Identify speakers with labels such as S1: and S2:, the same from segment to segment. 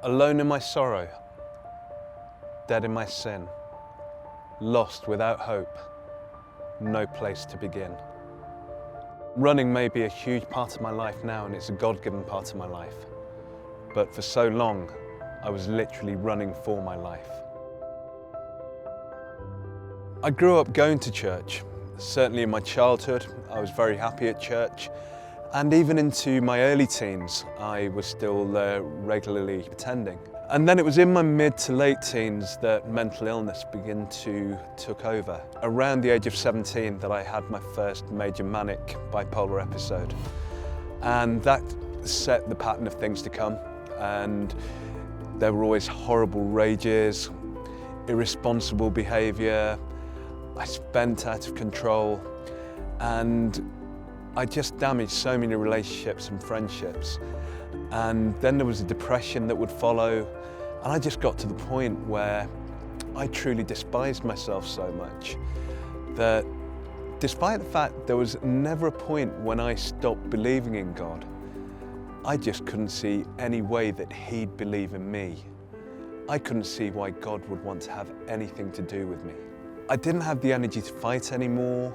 S1: Alone in my sorrow, dead in my sin, lost without hope, no place to begin. Running may be a huge part of my life now, and it's a God-given part of my life. But for so long, I was literally running for my life. I grew up going to church. Certainly in my childhood, I was very happy at church. And even into my early teens, I was still regularly attending. And then it was in my mid to late teens that mental illness began to take over. Around the age of 17 that I had my first major manic bipolar episode. And that set the pattern of things to come. And there were always horrible rages, irresponsible behaviour. I spent out of control, and I just damaged so many relationships and friendships. And then there was a depression that would follow, and I just got to the point where I truly despised myself so much that despite the fact there was never a point when I stopped believing in God, I just couldn't see any way that He'd believe in me. I couldn't see why God would want to have anything to do with me. I didn't have the energy to fight anymore.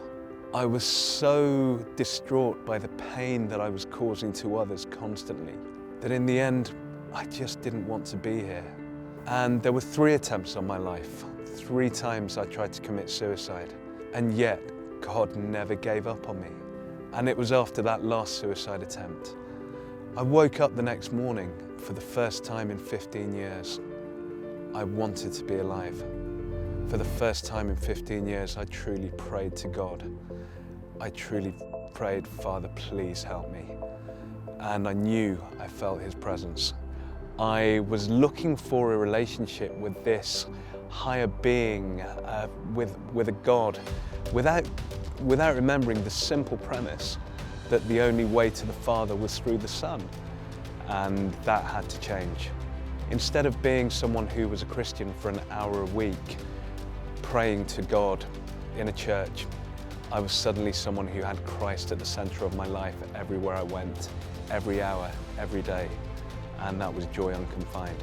S1: I was so distraught by the pain that I was causing to others constantly that in the end, I just didn't want to be here. And there were 3 attempts on my life. 3 times I tried to commit suicide. And yet, God never gave up on me. And it was after that last suicide attempt, I woke up the next morning for the first time in 15 years. I wanted to be alive. For the first time in 15 years, I truly prayed to God. I truly prayed, Father, please help me. And I knew I felt His presence. I was looking for a relationship with this higher being, with a God, without remembering the simple premise that the only way to the Father was through the Son. And that had to change. Instead of being someone who was a Christian for an hour a week, praying to God in a church, I was suddenly someone who had Christ at the center of my life everywhere I went, every hour, every day, and that was joy unconfined.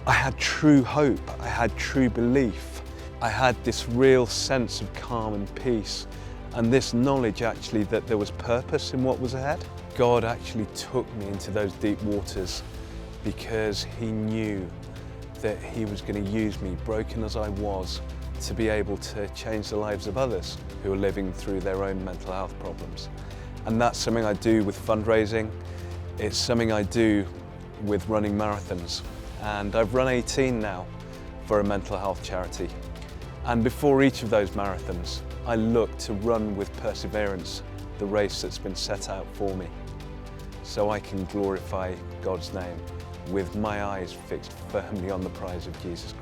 S1: I had true hope, I had true belief, I had this real sense of calm and peace, and this knowledge actually that there was purpose in what was ahead. God actually took me into those deep waters because He knew that He was going to use me, broken as I was, to be able to change the lives of others who are living through their own mental health problems. And that's something I do with fundraising. It's something I do with running marathons. And I've run 18 now for a mental health charity. And before each of those marathons, I look to run with perseverance the race that's been set out for me, so I can glorify God's name with my eyes fixed firmly on the prize of Jesus Christ.